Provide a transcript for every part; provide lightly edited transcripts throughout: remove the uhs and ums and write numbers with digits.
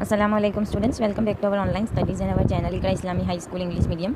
Assalamualaikum students, welcome back to our online studies in our channel Iqra Islami High School English Medium.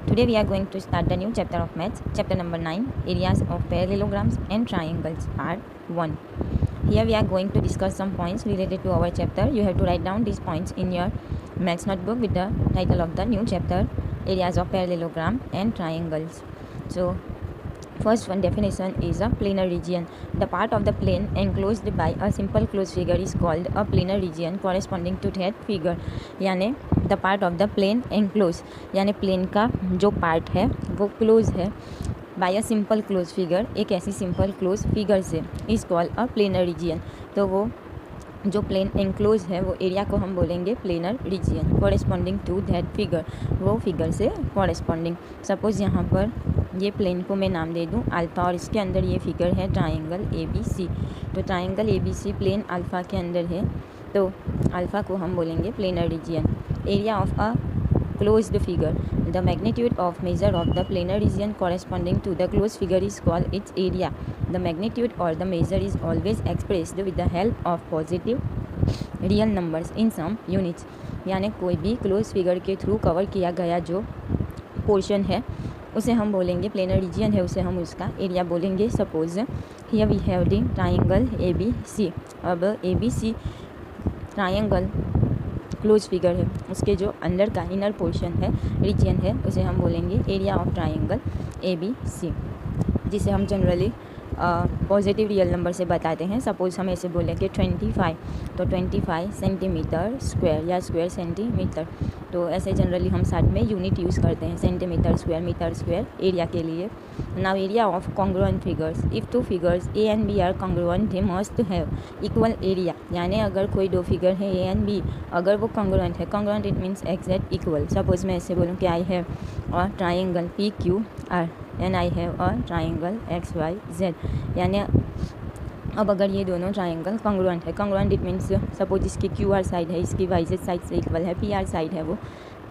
Today we are going to start the new chapter of maths, chapter number 9, areas of parallelograms and triangles, part 1. Here we are going to discuss some points related to our chapter. You have to write down these points in your maths notebook with the title of the new chapter, areas of parallelogram and triangles. So first one definition is a planar region. The part of the plane enclosed by a simple closed figure is called a planar region corresponding to that figure. यानी the part of the plane enclosed यानी plane का जो part है वो close है by a simple closed figure, एक ऐसी simple closed figure से is called a planar region. तो वो जो प्लेन एंक्लोज है वो एरिया को हम बोलेंगे planar region corresponding to that figure, वो फिगर से कॉरेस्पॉन्डिंग. सपोज़ यहाँ पर ये प्लेन को मैं नाम दे दूँ अल्फ़ा और इसके अंदर ये फिगर है ट्राइंगल ABC. तो ट्राइंगल ABC प्लेन अल्फ़ा के अंदर है तो अल्फ़ा को हम बोलेंगे planar region. Area of a closed figure, the magnitude of measure of the planar region corresponding to the closed figure is called its area. The magnitude or the measure is always expressed with the help of positive real numbers in some units. यानी कोई भी close figure के through cover किया गया जो portion है उसे हम बोलेंगे प्लेनर रीजियन है, उसे हम उसका एरिया बोलेंगे. Suppose here we have the triangle ABC. अब ABC ट्राइंगल क्लोज फिगर है, उसके जो अंदर का इनर पोर्शन है रीजियन है उसे हम बोलेंगे एरिया ऑफ ट्राइंगल ABC, जिसे हम जनरली पॉजिटिव रियल नंबर से बताते हैं. सपोज़ हम ऐसे बोलें कि 25, तो 25 सेंटीमीटर स्क्वायर या स्क्वायर सेंटीमीटर. तो ऐसे जनरली हम साथ में यूनिट यूज़ करते हैं centimetre square metre square area के लिए. Now area of congruent figures. If two figures A and B are congruent they must have equal area. यानी अगर कोई दो फिगर है A and B, अगर वो कॉन्ग्रुएंट है, congruent it means exact equal. Suppose मैं ऐसे बोलूँ कि I have a triangle PQR and I have a triangle XYZ. यानी अब अगर ये दोनों ट्राइंगल कॉन्ग्रुएंट है, कॉन्ग्रुएंट इट मीन्स सपोज इसकी QR साइड है इसकी YZ साइड से इक्वल है, PR साइड है वो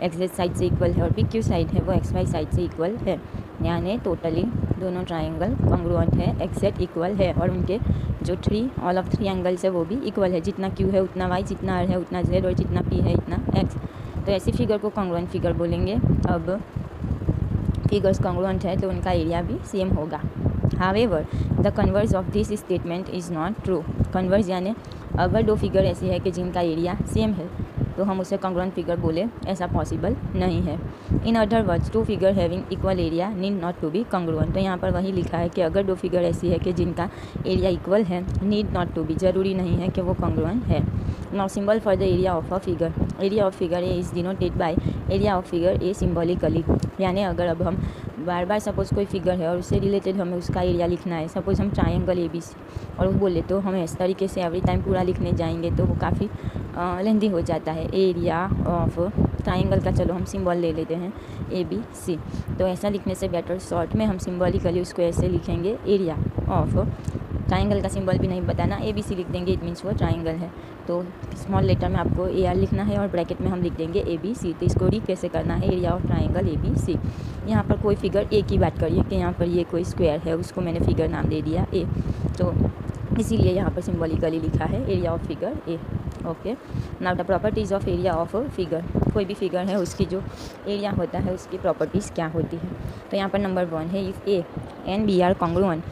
XZ साइड से इक्वल है और PQ साइड है वो XY साइड से इक्वल है. यानी टोटली दोनों ट्राइंगल कॉन्ग्रुएंट है, एग्जैक्ट इक्वल है और उनके जो ऑल ऑफ 3 एंगल्स है वो भी इक्वल है. जितना Q है उतना Y, जितना R है उतना Z और जितना P है इतना X. तो ऐसी फिगर को कॉन्ग्रुएंट फिगर बोलेंगे. अब फिगर्स कॉन्ग्रुएंट है तो उनका एरिया भी सेम होगा. However the converse of this statement is not true. Converse यानी अगर दो फिगर ऐसी है कि जिनका एरिया सेम है तो हम उसे कॉन्ग्रुएंट फिगर बोले, ऐसा पॉसिबल नहीं है. In other words two figure having equal area need not to be congruent. तो यहाँ पर वही लिखा है कि अगर दो फिगर ऐसी है कि जिनका एरिया इक्वल है, नीड नॉट टू बी ज़रूरी नहीं है कि वो कॉन्ग्रुएंट है. Now symbol for the area of a figure. Area of figure A is denoted by area of figure A symbolically. यानी अगर अब हम बार बार सपोज़ कोई फिगर है और उससे रिलेटेड हमें उसका एरिया लिखना है, सपोज़ हम ट्राइंगल ABC और वो बोले तो हम इस तरीके से एवरी टाइम पूरा लिखने जाएंगे तो वो काफ़ी लेंदी हो जाता है. एरिया ऑफ ट्राइंगल का चलो हम सिंबल ले लेते हैं ABC. तो ऐसा लिखने से बेटर शॉर्ट में हम सिम्बॉलिकली उसको ऐसे लिखेंगे एरिया ऑफ ट्राइंगल का सिंबल भी नहीं बताना, ABC लिख देंगे, इट मीन्स वो ट्राइंगल है. तो स्मॉल लेटर में आपको AR लिखना है और ब्रैकेट में हम लिख देंगे ABC. तो इसको रीड कैसे करना है, एरिया ऑफ ट्राइंगल ABC. यहाँ पर कोई फिगर A की बात करिए कि यहाँ पर ये कोई स्क्वायर है, उसको मैंने फिगर नाम दे दिया A, तो इसीलिए यहाँ पर सिम्बॉलिकली लिखा है area of figure A. Okay. Now the properties of area of figure. कोई भी फिगर है उसकी जो एरिया होता है उसकी प्रॉपर्टीज़ क्या होती है. तो यहाँ पर नंबर 1 है, if A and B are congruent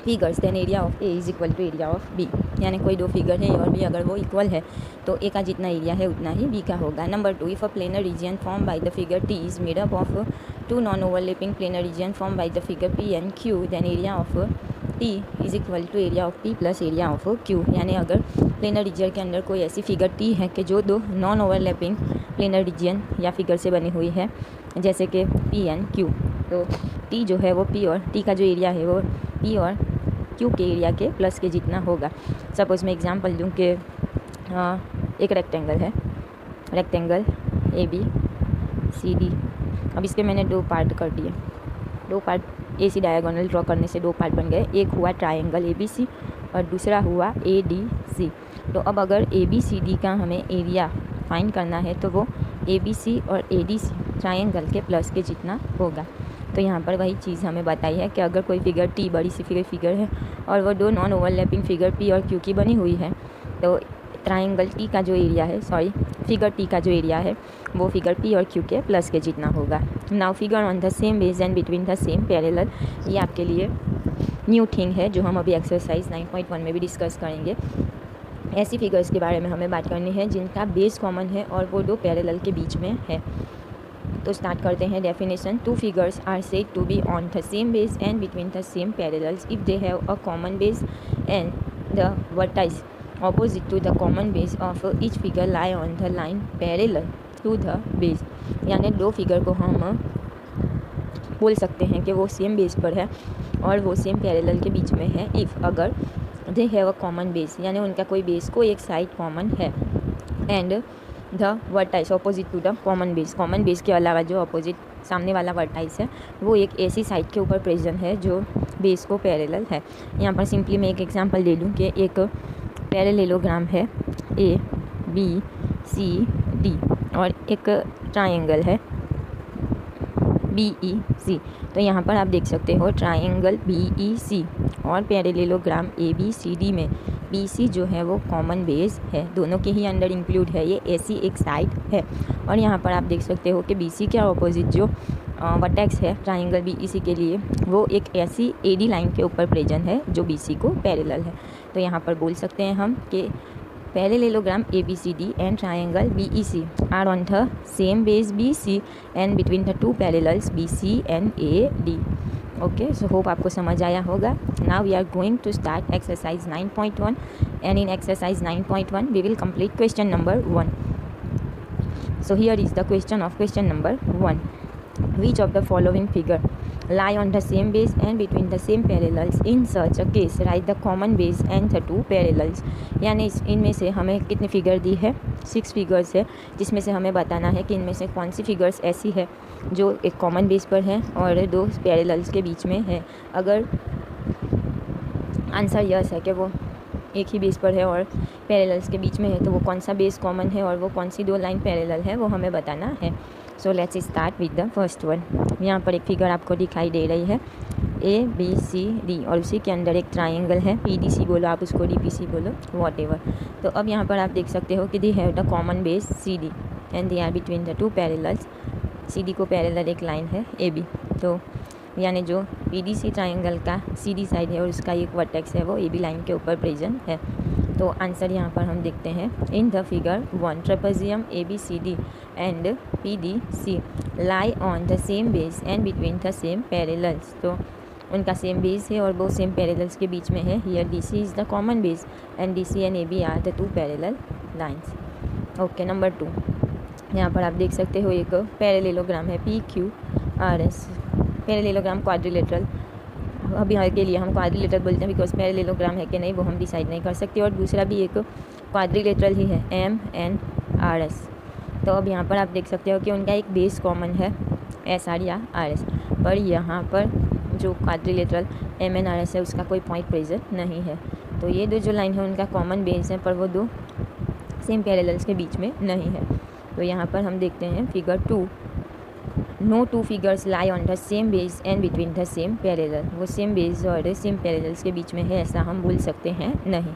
figures then area of A is equal to area of B. यानी कोई दो फिगर है और भी अगर वो इक्वल है तो A का जितना एरिया है उतना ही B का होगा. Number 2, if a planar region form by the figure T is made up of 2 non overlapping planar region form by the figure P and Q then area of T is equal to area of P plus area of Q. यानी अगर planar region के अंदर कोई ऐसी figure T है कि जो दो नॉन ओवरलैपिंग प्लेनर रीजियन या फिगर से बनी हुई है जैसे कि P एंड Q, तो T जो है वो P और T का जो एरिया है वो P और Q के एरिया के प्लस के जितना होगा. सपोज़ मैं एग्जांपल दूँ कि एक रेक्टेंगल है, रेक्टेंगल ABCD. अब इसके मैंने दो पार्ट कर दिए, दो पार्ट AC डायगोनल ड्रॉ करने से दो पार्ट बन गए. एक हुआ ट्राइंगल ABC और दूसरा हुआ ADC. तो अब अगर ABCD का हमें एरिया फाइंड करना है तो वो ABC और ADC ट्राइंगल के प्लस के जितना होगा. तो यहाँ पर वही चीज़ हमें बताई है कि अगर कोई फिगर T बड़ी सी फिगर है और वो दो नॉन ओवरलैपिंग फिगर P और Q की बनी हुई है तो ट्राइंगल टी का जो एरिया है, फिगर टी का जो एरिया है वो फिगर पी और क्यू के प्लस के जितना होगा। Now figure on the same base and between the same parallel, ये आपके लिए न्यू थिंग है जो हम अभी एक्सरसाइज 9.1 में भी डिस्कस करेंगे। ऐसी फिगर्स के बारे में हमें बात करनी है जिनका बेस कॉमन है और वो दो पैरेलल के बीच में है। तो स्टार्ट करते हैं definition. Two figures are said to be on the same base and between the same parallels if they have a common base and the vertices opposite to the common base of each figure lie on the line parallel to the base। यानी दो figure को हम बोल सकते हैं कि वो same base पर है और वो सेम पैरेलल के बीच में है इफ़ अगर they have a common base, यानी उनका कोई बेस को एक साइड कॉमन है, and the vertices opposite to the common base के अलावा जो अपोजिट सामने वाला वर्टाइस है वो एक ऐसी साइड के ऊपर प्रेजेंट है जो बेस को पैरेलल है। यहाँ पर सिंपली मैं एक एग्जांपल ले लूँ कि एक पैरेललोग्राम है ए बी सी डी और एक ट्राइंगल है बी ई सी। तो यहाँ पर आप देख सकते हो ट्राइंगल बी ई सी और parallelogram A B C D में बी सी जो है वो कॉमन बेस है, दोनों के ही अंडर इंक्लूड है, ये ऐसी एक साइड है। और यहाँ पर आप देख सकते हो कि बी सी के अपोजिट जो वर्टेक्स है ट्राइंगल बी ई सी के लिए वो एक ऐसी ए डी लाइन के ऊपर प्रेजेंट है जो बी सी को पैरेलल है। तो यहाँ पर बोल सकते हैं हम कि parallelogram A B C D and triangle B E C are on the same base B C and between the two parallels B C and A D. Okay, so hope आपको समझ आया होगा। Now we are going to start exercise 9.1 and in exercise 9.1 we will complete question number 1। So here is the question of question number 1। Which of the following figure lie on the same base and between the same parallels? In such a case, write the common base and the two parallels। यानी इनमें से हमें कितनी figure दी है? 6 figures है, जिसमें से हमें बताना है कि इनमें से कौन सी फिगर्स ऐसी है जो एक कॉमन बेस पर है और दो पैरेलल्स के बीच में है। अगर आंसर यस है कि वो एक ही बेस पर है और पैरेलल्स के बीच में है तो वो कौन सा बेस कॉमन है और वो कौन सी दो लाइन पैरेलल है वो हमें बताना है। So let's start with the first one. यहाँ पर एक फिगर आपको दिखाई दे रही है ए बी सी डी और उसी के अंदर एक ट्राइंगल है, पी डी सी बोलो आप उसको, डी पी सी बोलो, वॉट। तो अब यहाँ पर आप देख सकते हो कि they have the common base C D and they are between the two parallels. C D को पैरेलल एक लाइन है ए बी, तो यानी जो पी डी सी ट्राइंगल का सी डी साइड है और उसका एक वर्टेक्स है वो ए बी लाइन के ऊपर प्रेजेंट है। तो आंसर यहाँ पर हम देखते हैं in the figure 1 trapezium A B C D and P D C lie on the same base and between the same parallels. तो उनका सेम बेस है और वो सेम पैरेलल्स के बीच में है। Here D C is the common base and D C and A B are the two parallel lines. Okay, number 2। यहाँ पर आप देख सकते हो एक पैरेललोग्राम है P Q R S, parallelogram quadrilateral. अभी के लिए हम क्वाड्रिलेटरल बोलते हैं बिकॉज पैरेललोग्राम है कि नहीं वो हम डिसाइड नहीं कर सकते, और दूसरा भी एक क्वाड्रिलेटरल ही है एम एन आर एस। तो अब यहाँ पर आप देख सकते हो कि उनका एक बेस कॉमन है एस आर या आर एस, पर यहाँ पर जो quadrilateral M N R S है उसका कोई पॉइंट प्रेजेंट नहीं है। तो ये दो जो लाइन है उनका कॉमन बेस है पर वो दो सेम पैरेलल्स के बीच में नहीं है। तो यहाँ पर हम देखते हैं figure 2। No two figures lie on the same base and between the same parallel. वो सेम बेस और सेम पैरेलल्स के बीच में है ऐसा हम बोल सकते हैं नहीं।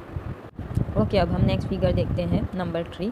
ओके, अब हम नेक्स्ट फिगर देखते हैं नंबर 3।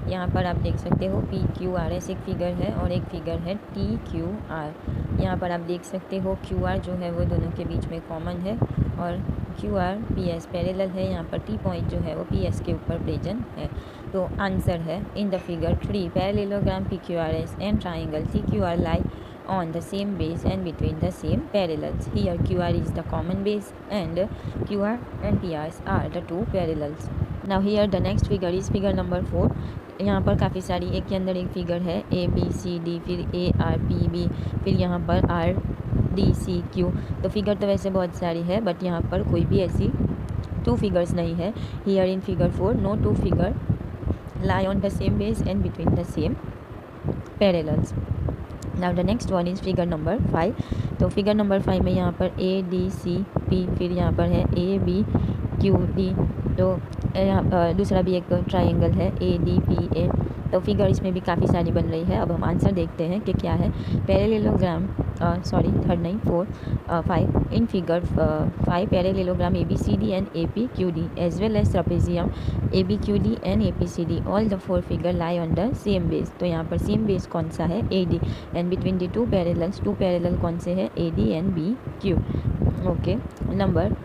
यहाँ पर आप देख सकते हो पी क्यू आर एस एक फिगर है और एक फिगर है टी क्यू आर। यहाँ पर आप देख सकते हो क्यू आर जो है वो दोनों के बीच में कॉमन है और Q R P S parallel है। यहाँ पर टी पॉइंट जो है वो पी एस के ऊपर प्रेजेंट है। तो आंसर है इन the figure 3 parallelogram P Q R S and triangle T Q R lie on the same base and between the same parallels. Here QR is the common base and QR and PRs are the two parallels. Now here the next figure is figure number 4. यहाँ पर काफ़ी सारी एक के अंदर एक figure है A B C D, फिर ए आर पी बी, फिर यहाँ पर आर डी सी क्यू। तो फिगर तो वैसे बहुत सारी है बट यहाँ पर कोई भी ऐसी 2 फिगर्स नहीं है। Here in figure 4 no 2 figure lie on the same base and between the same parallels. Now the next one is figure number 5। तो फिगर नंबर 5 में यहाँ पर ए डी सी पी, फिर यहाँ पर है ए बी क्यू डी। तो दूसरा भी एक ट्राइंगल है ADPA। तो फिगर इसमें भी काफ़ी सारी बन रही है। अब हम आंसर देखते हैं कि क्या है। पैरेललोग्राम थर्ड नहीं 5 in figure 5 parallelogram ABCD and APQD as well as trapezium ABQD and APCD all the 4 figure lie on the same base. तो यहाँ पर सेम बेस कौन सा है AD and between the two parallel कौन से है AD and BQ। Okay, number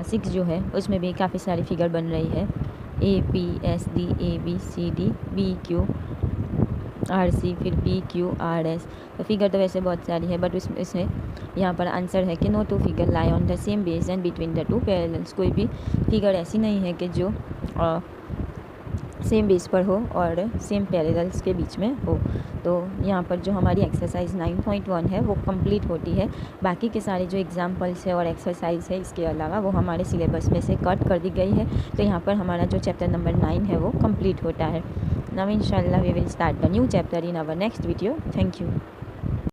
6 जो है उसमें भी काफ़ी सारी फिगर बन रही है APSD ABCD BQ RC फिर PQRS। तो फिगर तो वैसे बहुत सारी है बट इसमें यहाँ पर आंसर है कि no two figure lie on the same base and between the two parallels. कोई भी फिगर ऐसी नहीं है कि जो सेम बेस पर हो और सेम पैरेलल्स के बीच में हो। तो यहाँ पर जो हमारी एक्सरसाइज 9.1 है वो कंप्लीट होती है। बाकी के सारे जो एग्जाम्पल्स है और एक्सरसाइज है इसके अलावा वो हमारे सिलेबस में से कट कर दी गई है। तो यहाँ पर हमारा जो चैप्टर नंबर 9 है वो कंप्लीट होता है। नाउ इंशाल्लाह we will start the new chapter in our next video. Thank you.